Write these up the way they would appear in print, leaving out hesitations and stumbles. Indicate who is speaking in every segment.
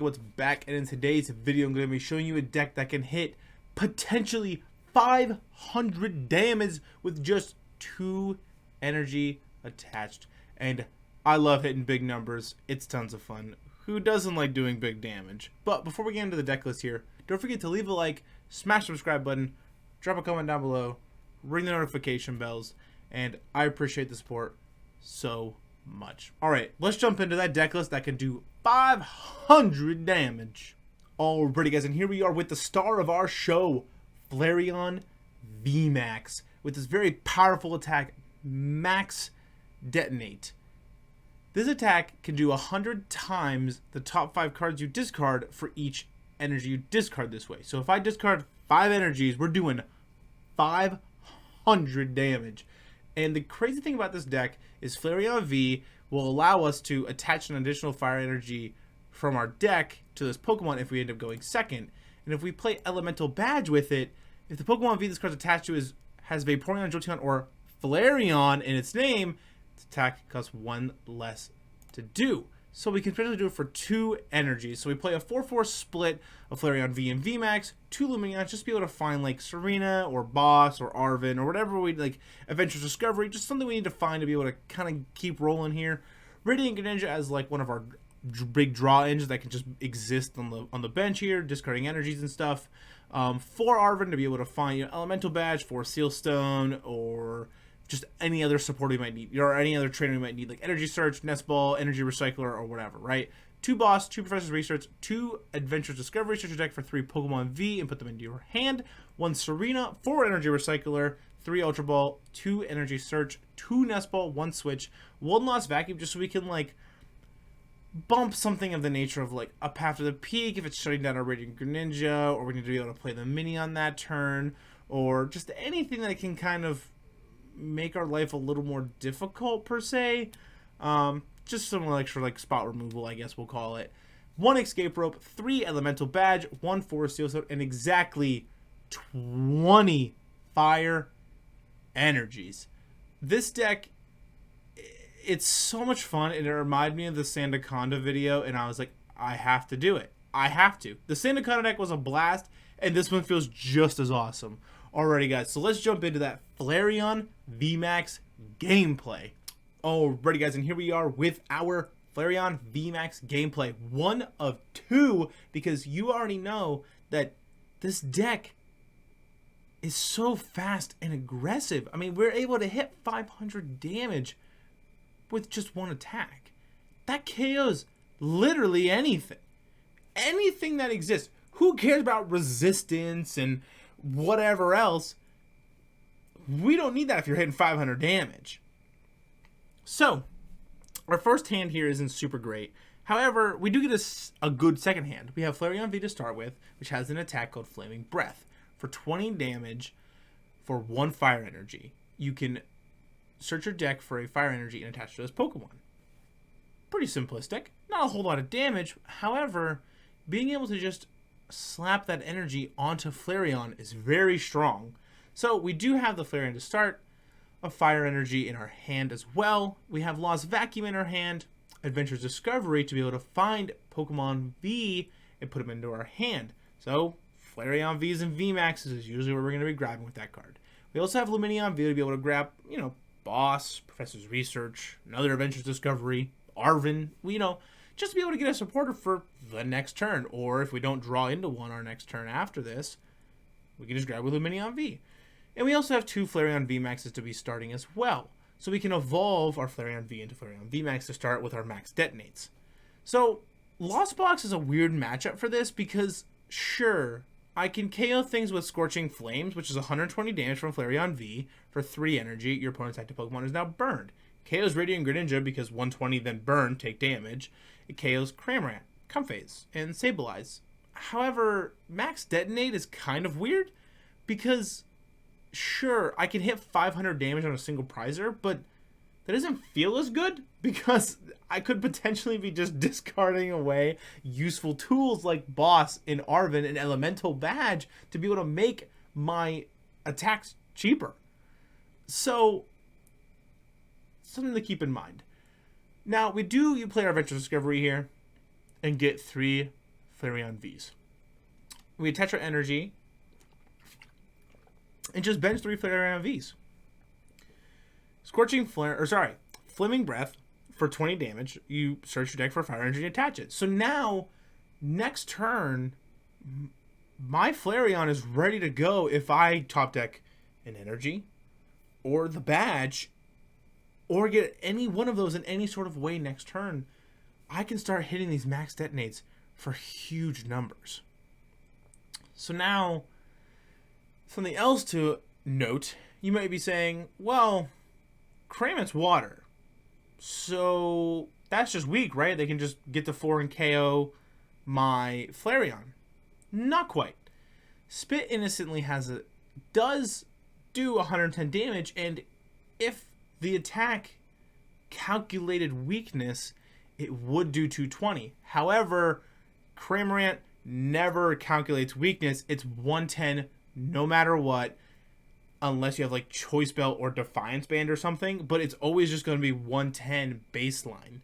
Speaker 1: what's back, and in today's video I'm going to be showing you a deck that can hit potentially 500 damage with just 2 energy attached. And I love hitting big numbers. It's tons of fun. Who doesn't like doing big damage? But before we get into the deck list here, don't forget to leave a like, smash the subscribe button, drop a comment down below, ring the notification bells, and I appreciate the support so much. Alright, let's jump into that deck list that can do 500 damage. Alrighty guys, and here we are with the star of our show, Flareon VMAX, with this very powerful attack, Max Detonate. This attack can do 100 times the top 5 cards you discard for each energy you discard this way. So if I discard 5 energies, we're doing 500 damage. And the crazy thing about this deck is Flareon V will allow us to attach an additional fire energy from our deck to this Pokemon if we end up going second. And if we play Elemental Badge with it, if the Pokemon V this card's attached to has Vaporeon, Jolteon, or Flareon in its name, its attack costs 1 less to do. So we can potentially do it for 2 energies. So we play a 4-4 split of Flareon V and VMAX, 2 Lumineon, just to be able to find like Serena or Boss or Arven or whatever we like, Adventure Discovery, just something we need to find to be able to kind of keep rolling here. Radiant Greninja as like one of our big draw engines that can just exist on the bench here, discarding energies and stuff. For Arven to be able to find Elemental Badge, for Sealstone, or just any other support we might need, or any other trainer we might need, like Energy Search, Nest Ball, Energy Recycler, or whatever, right? 2 Boss, 2 Professor's Research, 2 Adventure Discovery, search your deck for 3 Pokemon V and put them into your hand, 1 Serena, 4 Energy Recycler, 3 Ultra Ball, 2 Energy Search, 2 Nest Ball, 1 Switch, 1 Lost Vacuum, just so we can like bump something of the nature of like up after the peak if it's shutting down a Radiant Greninja, or we need to be able to play the mini on that turn, or just anything that can kind of make our life a little more difficult per se. Just some extra like spot removal, I guess we'll call it. 1 Escape Rope, 3 Elemental Badge, 1 Forest Seal, and exactly 20 fire energies. This deck, it's so much fun, and it reminded me of the Sandaconda video, and I was like, I have to do it. I have to. The Sandaconda deck was a blast, and this one feels just as awesome. Alrighty guys, so let's jump into that Flareon VMAX gameplay. Alrighty guys, and here we are with our Flareon VMAX gameplay. 1 of 2, because you already know that this deck is so fast and aggressive. I mean, we're able to hit 500 damage with just 1 attack. That KOs literally anything. Anything that exists. Who cares about resistance and whatever else? We don't need that if you're hitting 500 damage. So, our first hand here isn't super great. However, we do get a good second hand. We have Flareon V to start with, which has an attack called Flaming Breath. For 20 damage for 1 fire energy, you can search your deck for a fire energy and attach to this Pokemon. Pretty simplistic. Not a whole lot of damage. However, being able to just slap that energy onto Flareon is very strong. So we do have the Flareon to start, a fire energy in our hand as well. We have Lost Vacuum in our hand, Adventure's Discovery to be able to find Pokemon V and put them into our hand. So Flareon V's and VMAXs is usually what we're going to be grabbing with that card. We also have Lumineon V to be able to grab, Boss, Professor's Research, another Adventure's Discovery, Arven, just to be able to get a supporter for the next turn. Or if we don't draw into one our next turn after this, we can just grab with Lumineon V. And we also have 2 Flareon VMAXs to be starting as well. So we can evolve our Flareon V into Flareon VMAX to start with our max detonates. So Lost Box is a weird matchup for this because, sure, I can KO things with Scorching Flames, which is 120 damage from Flareon V for 3 energy. Your opponent's active Pokemon is now burned. KOs Radiant Greninja because 120 then burn, take damage. It KOs Cramorant, Comphase, and Sableye. However, Max Detonate is kind of weird because, sure, I can hit 500 damage on a single prizer, but that doesn't feel as good because I could potentially be just discarding away useful tools like Boss and Arven and Elemental Badge to be able to make my attacks cheaper. So, something to keep in mind. Now, you play our Adventure Discovery here and get 3 Flareon Vs. We attach our energy and just bench 3 Flareon Vs. Flaming Breath for 20 damage. You search your deck for fire energy and attach it. So now, next turn, my Flareon is ready to go if I top deck an energy or the badge or get any one of those in any sort of way next turn. I can start hitting these max detonates for huge numbers. So now, something else to note, you might be saying, well, Cramont's water. So that's just weak, right? They can just get the 4 and KO my Flareon. Not quite. Spit innocently does do 110 damage, and if the attack calculated weakness, it would do 220. However, Cramorant never calculates weakness. It's 110 no matter what, unless you have like Choice Belt or Defiance Band or something, but it's always just going to be 110 baseline.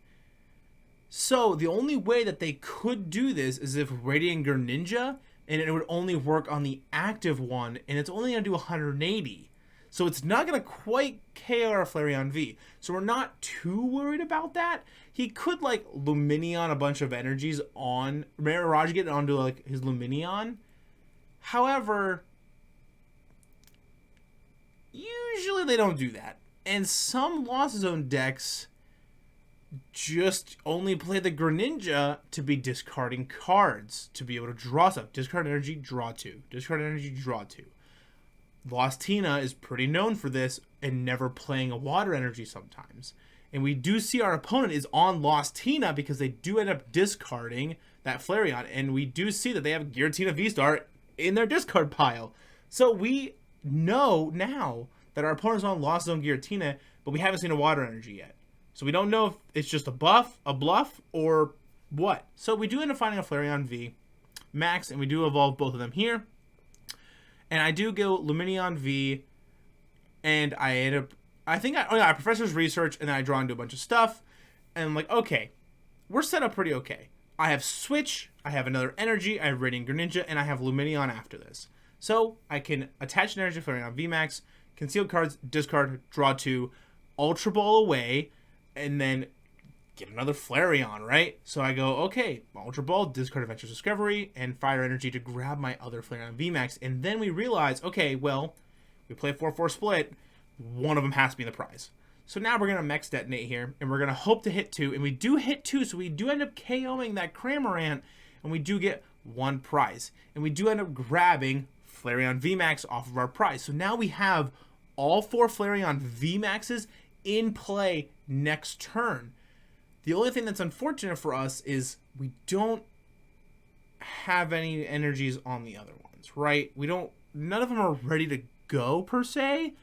Speaker 1: So the only way that they could do this is if Radiant Greninja, and it would only work on the active one, and it's only going to do 180. So it's not going to quite KO our Flareon V. So we're not too worried about that. He could like Lumineon a bunch of energies on Mirage, get it onto like his Lumineon. However, usually they don't do that. And some Lost Zone decks just only play the Greninja to be discarding cards, to be able to draw stuff. Discard energy, draw 2. Discard energy, draw 2. Lost Tina is pretty known for this and never playing a water energy sometimes. And we do see our opponent is on Lost Tina because they do end up discarding that Flareon. And we do see that they have Giratina V-Star in their discard pile. So we know now that our opponent's on Lost Zone Giratina, but we haven't seen a water energy yet. So we don't know if it's just a bluff, or what. So we do end up finding a Flareon V Max, and we do evolve both of them here. And I do go Lumineon V, and I end up, I Professor's Research, and then I draw into a bunch of stuff, and I'm like, okay, we're set up pretty okay. I have Switch, I have another energy, I have Radiant Greninja, and I have Lumineon after this. So I can attach an energy to Flareon VMAX, conceal cards, discard, draw 2, Ultra Ball away, and then get another Flareon, right? So I go, okay, Ultra Ball, discard Adventurous Discovery, and Fire Energy to grab my other Flareon VMAX. And then we realize, okay, well, we play 4-4 split, one of them has to be in the prize. So now we're going to Max Detonate here, and we're going to hope to hit 2, and we do hit 2, so we do end up KOing that Cramorant, and we do get 1 prize. And we do end up grabbing Flareon VMAX off of our prize. So now we have all 4 Flareon VMAXs in play next turn. The only thing that's unfortunate for us is we don't have any energies on the other ones, right? None of them are ready to go per se.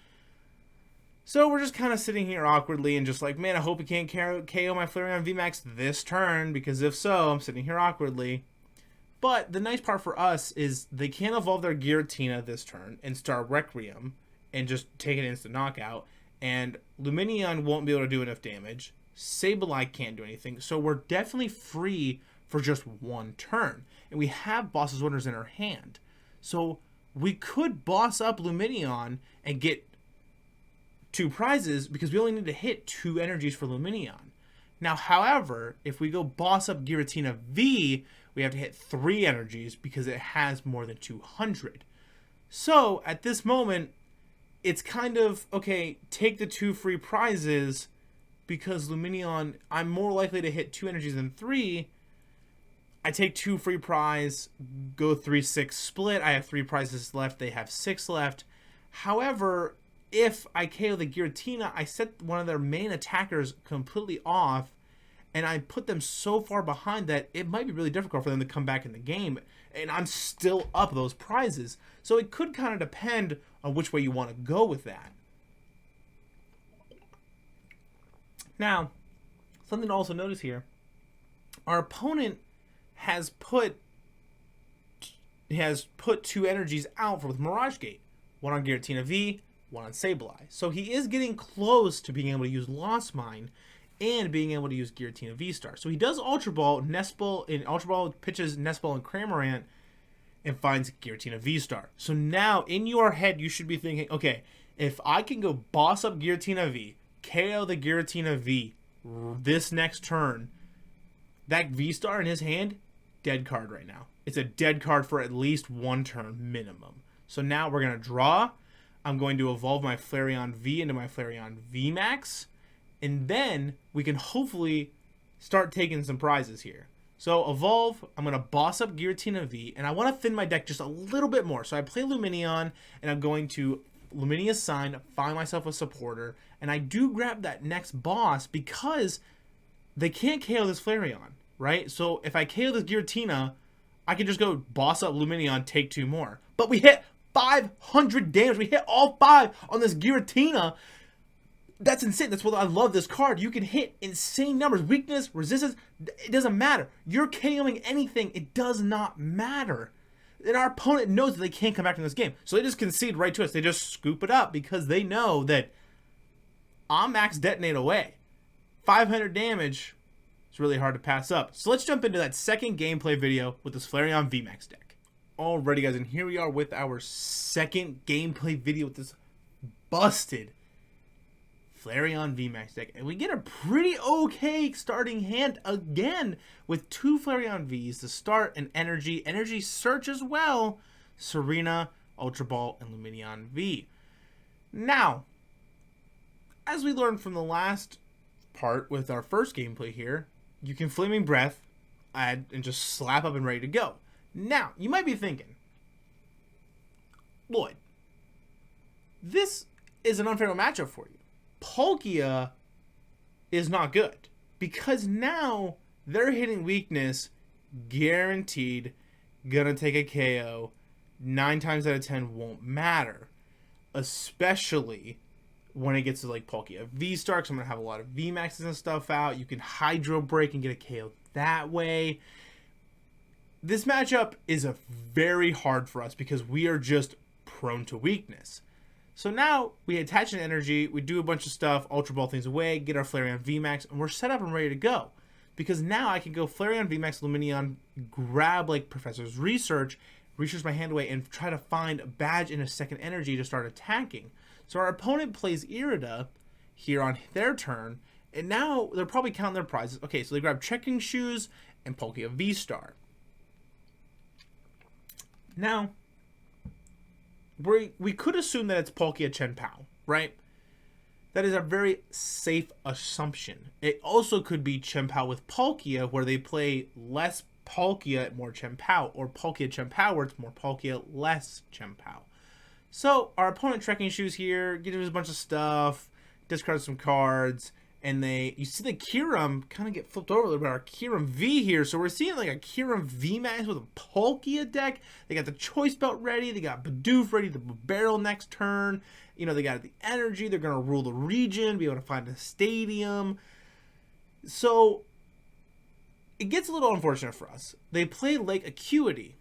Speaker 1: So we're just kind of sitting here awkwardly and just like, man, I hope we can't KO my Flareon VMAX this turn, because if so, I'm sitting here awkwardly. But the nice part for us is they can evolve their Giratina this turn and start Requiem and just take an instant knockout. And Lumineon won't be able to do enough damage. Sableye can't do anything. So we're definitely free for just 1 turn. And we have Boss's Wonders in our hand. So we could boss up Lumineon and get 2 prizes because we only need to hit 2 energies for Lumineon. Now, however, if we go boss up Giratina V, we have to hit 3 energies because it has more than 200. So at this moment, it's kind of, okay, take the 2 free prizes because Lumineon, I'm more likely to hit 2 energies than 3. I take 2 free prize, go 3-6 split. I have 3 prizes left. They have 6 left. However, if I KO the Giratina, I set one of their main attackers completely off, and I put them so far behind that it might be really difficult for them to come back in the game, and I'm still up those prizes. So it could kind of depend on which way you want to go with that. Now, something to also notice here, our opponent has put 2 energies out with Mirage Gate, one on Giratina V, one on Sableye. So he is getting close to being able to use Lost Mine and being able to use Giratina V-Star. So he does Ultra Ball, Nest Ball, and Ultra Ball pitches Nest Ball and Cramorant and finds Giratina V-Star. So now in your head, you should be thinking, okay, if I can go boss up Giratina V, KO the Giratina V this next turn, that V-Star in his hand, dead card right now. It's a dead card for at least one turn minimum. So now we're going to draw. I'm going to evolve my Flareon V into my Flareon VMAX. And then we can hopefully start taking some prizes here. So evolve, I'm going to boss up Giratina V, and I want to thin my deck just a little bit more. So I play Lumineon, and I'm going to Lumineon Sign, find myself a supporter, and I do grab that next boss because they can't KO this Flareon, right? So if I KO this Giratina, I can just go boss up Lumineon, take 2 more. But we hit 500 damage. We hit all 5 on this Giratina. That's insane. That's what I love this card. You can hit insane numbers. Weakness, resistance, it doesn't matter. You're KOing anything. It does not matter. And our opponent knows that they can't come back from this game. So they just concede right to us. They just scoop it up because they know that I'm max detonate away. 500 damage is really hard to pass up. So let's jump into that second gameplay video with this Flareon VMAX deck. Alrighty guys, and here we are with our second gameplay video with this busted Flareon VMAX deck, and we get a pretty okay starting hand again with 2 Flareon Vs to start, an Energy Search as well, Serena, Ultra Ball, and Lumineon V. Now, as we learned from the last part with our first gameplay here, you can Flaming Breath, add, and just slap up and ready to go. Now, you might be thinking, Lloyd, this is an unfair matchup for you. Palkia is not good because now they're hitting weakness, guaranteed, gonna take a KO. 9 times out of 10 won't matter, especially when it gets to like Palkia V-Star, because I'm gonna have a lot of VMAXs and stuff out. You can Hydro Break and get a KO that way. This matchup is a very hard for us because we are just prone to weakness. So now we attach an energy, we do a bunch of stuff, Ultra Ball things away, get our Flareon VMAX, and we're set up and ready to go. Because now I can go Flareon VMAX Lumineon, grab like Professor's Research my hand away, and try to find a badge in a second energy to start attacking. So our opponent plays Irida here on their turn, and now they're probably counting their prizes. Okay, so they grab Trekking Shoes and Palkia V-Star. Now, we could assume that it's Palkia Chen Pao, right? That is a very safe assumption. It also could be Chen Pao with Palkia, where they play less Palkia, more Chen Pao, or Palkia Chen Pao, where it's more Palkia, less Chen Pao. So our opponent Trekking Shoes here, gives a bunch of stuff, discards some cards, and you see the Kyurem kind of get flipped over a little bit. Our Kyurem V here, so we're seeing like a Kyurem VMAX with a Palkia deck. They got the Choice Belt ready, they got Bidoof ready, the Barrel next turn. You know, they got the energy, they're going to rule the region, be able to find a stadium. So it gets a little unfortunate for us. They play Lake Acuity.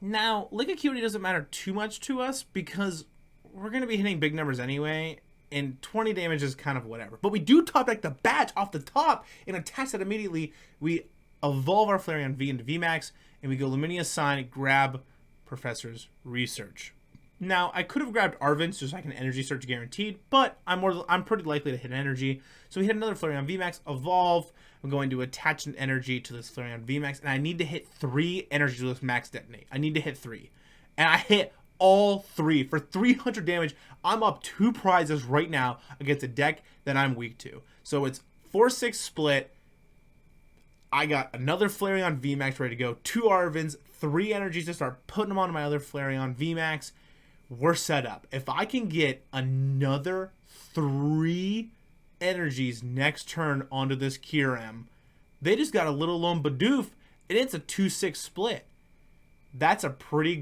Speaker 1: Now, Lake Acuity doesn't matter too much to us because we're going to be hitting big numbers anyway, and 20 damage is kind of whatever. But we do top deck the badge off the top and attach that immediately. We evolve our Flareon V into VMAX, and we go Lumineon Sign, grab Professor's Research. Now, I could have grabbed Arven just so I can Energy Search guaranteed, but I'm pretty likely to hit energy. So we hit another Flareon VMAX, evolve. I'm going to attach an energy to this Flareon VMAX, and I need to hit 3 energies with max detonate. I need to hit 3. And I hit all 3 for 300 damage. I'm up 2 prizes right now against a deck that I'm weak to. So it's 4-6 split. I got another Flareon VMAX ready to go. 2 Arvens, 3 energies to start putting them on my other Flareon VMAX. We're set up. If I can get another 3 energies next turn onto this Kyurem, they just got a little lone Bidoof, and it's a 2-6 split. That's pretty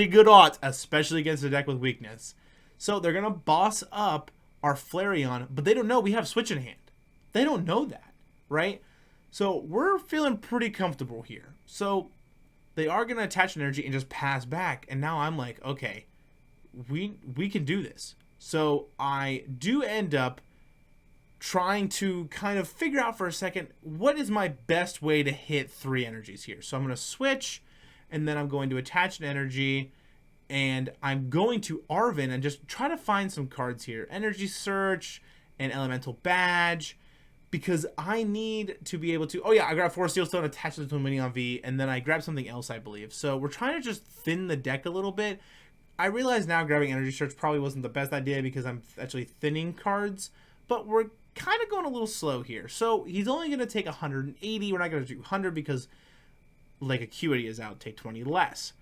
Speaker 1: good odds, especially against a deck with weakness. So they're gonna boss up our Flareon, but they don't know we have Switch in hand. They don't know that, right? So we're feeling pretty comfortable here. So they are gonna attach an energy and just pass back, and now I'm like, okay, we can do this. So I do end up trying to kind of figure out for a second, what is my best way to hit 3 energies here? So I'm going to switch, and then I'm going to attach an energy, and I'm going to Arven and just try to find some cards here. Energy Search and Elemental Badge, because I need to be able to... Oh yeah, I grabbed 4 Steel Stone, attached it to Lumineon V, and then I grabbed something else, I believe. So we're trying to just thin the deck a little bit. I realize now grabbing Energy Search probably wasn't the best idea because I'm actually thinning cards, but we're kind of going a little slow here. So he's only going to take 180. We're not going to do 100 because Lake Acuity is out. Take 20 less.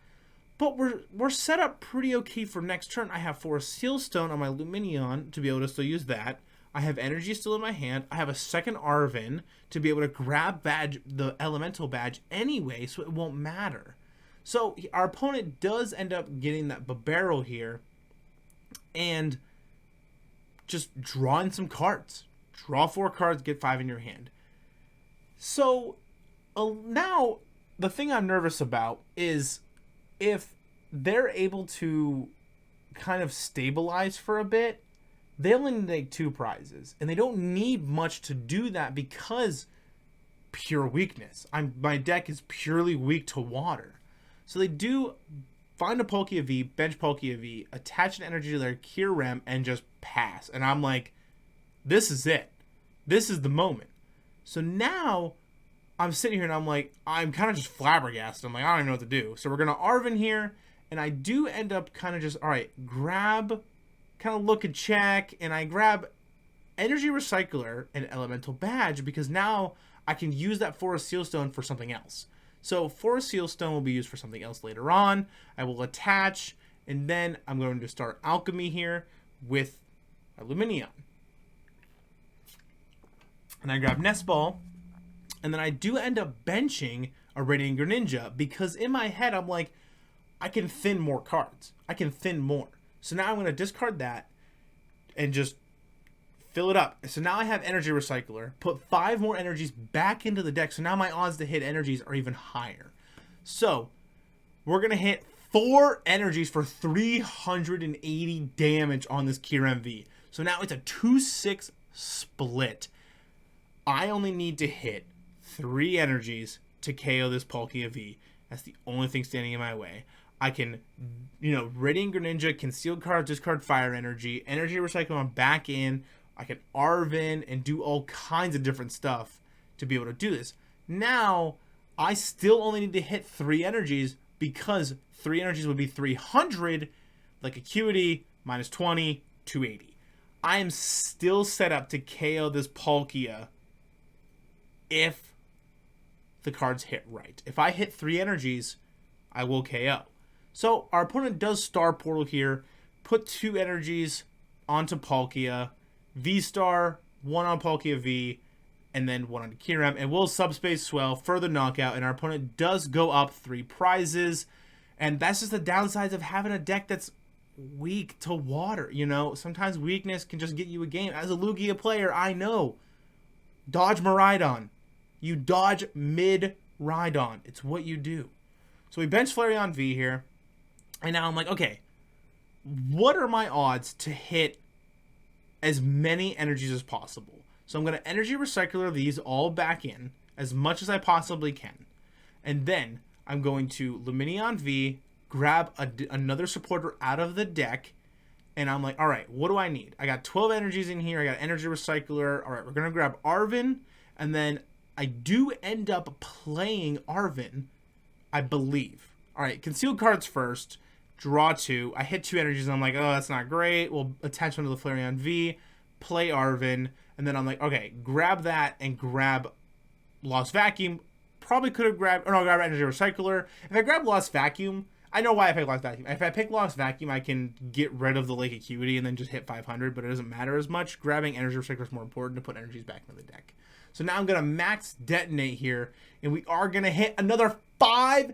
Speaker 1: But we're set up pretty okay for next turn. I have 4 Seal Stone on my Lumineon to be able to still use that. I have energy still in my hand. I have a second Arven to be able to grab the Elemental Badge anyway, so it won't matter. So our opponent does end up getting that barrel here and just drawing some cards. Draw 4 cards, get 5 in your hand. So now the thing I'm nervous about is if they're able to kind of stabilize for a bit, they only need to take 2 prizes. And they don't need much to do that because pure weakness. My deck is purely weak to water. So they do find a Palkia V, bench Palkia V, attach an energy to their Kyurem, and just pass. And I'm like, this is it. This is the moment. So now I'm sitting here and I'm like, I'm kind of just flabbergasted. I'm like, I don't even know what to do. So we're going to Arven here. And I do end up kind of just, all right, grab, kind of look and check. And I grab Energy Recycler and Elemental Badge because now I can use that Forest Seal Stone for something else. So Forest Seal Stone will be used for something else later on. I will attach. And then I'm going to start Alchemy here with a Lumineon. And I grab Nest Ball, and then I do end up benching a Radiant Greninja because in my head I'm like, I can thin more cards. I can thin more. So now I'm going to discard that and just fill it up. So now I have Energy Recycler, put 5 more energies back into the deck. So now my odds to hit energies are even higher. So we're going to hit 4 energies for 380 damage on this Kyurem V. So now it's a 2-6 split. I only need to hit 3 energies to KO this Palkia V. That's the only thing standing in my way. I can, Radiant Greninja, concealed card, discard fire energy, Energy Recycle on back in. I can Arven and do all kinds of different stuff to be able to do this. Now, I still only need to hit 3 energies because 3 energies would be 300, like Acuity, minus 20, 280. I am still set up to KO this Palkia if the cards hit right. If I hit 3 energies, I will KO. So our opponent does Star Portal here, put 2 energies onto Palkia, V-Star, 1 on Palkia V, and then 1 on Kyurem, and we'll Subspace Swell, further knockout, and our opponent does go up 3 prizes, and that's just the downsides of having a deck that's weak to water, Sometimes weakness can just get you a game. As a Lugia player, I know. Dodge Miraidon. You dodge mid-Rhydon. It's what you do. So we bench Flareon V here. And now I'm like, okay, what are my odds to hit as many energies as possible? So I'm going to Energy Recycler these all back in as much as I possibly can. And then I'm going to Lumineon V, grab another supporter out of the deck. And I'm like, all right, what do I need? I got 12 energies in here. I got Energy Recycler. All right, we're going to grab Arven. And then I do end up playing Arven, I believe. All right, concealed cards first. Draw 2. I hit 2 energies, and I'm like, oh, that's not great. We'll attach one to the Flareon V, play Arven, and then I'm like, okay, grab that and grab Lost Vacuum. Probably could have grabbed, or no, grab Energy Recycler. If I grab Lost Vacuum, I know why I picked Lost Vacuum. If I pick Lost Vacuum, I can get rid of the Lake Acuity and then just hit 500, but it doesn't matter as much. Grabbing Energy Recycler is more important to put energies back into the deck. So now I'm going to max detonate here, and we are going to hit another 5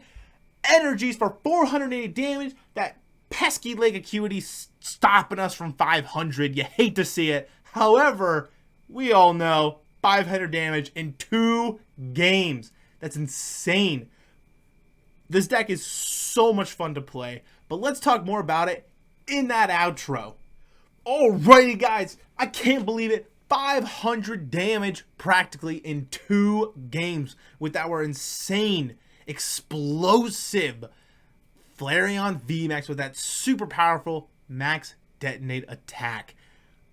Speaker 1: energies for 480 damage. That pesky Lake Acuity stopping us from 500. You hate to see it. However, we all know 500 damage in 2 games. That's insane. This deck is so much fun to play, but let's talk more about it in that outro. Alrighty, guys, I can't believe it. 500 damage practically in 2 games with our insane, explosive Flareon VMAX with that super powerful max detonate attack.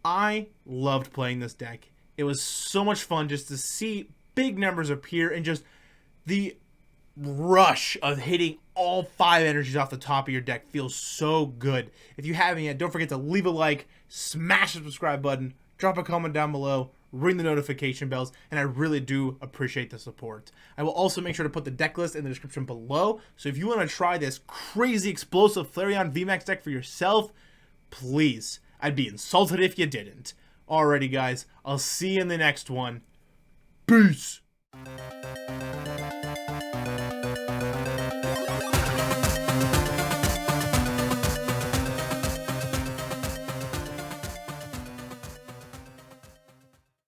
Speaker 1: I loved playing this deck. It was so much fun just to see big numbers appear and just the rush of hitting all 5 energies off the top of your deck feels so good. If you haven't yet, don't forget to leave a like, smash the subscribe button, drop a comment down below, ring the notification bells, and I really do appreciate the support. I will also make sure to put the deck list in the description below, so if you want to try this crazy explosive Flareon VMAX deck for yourself, please, I'd be insulted if you didn't. Alrighty guys, I'll see you in the next one. Peace!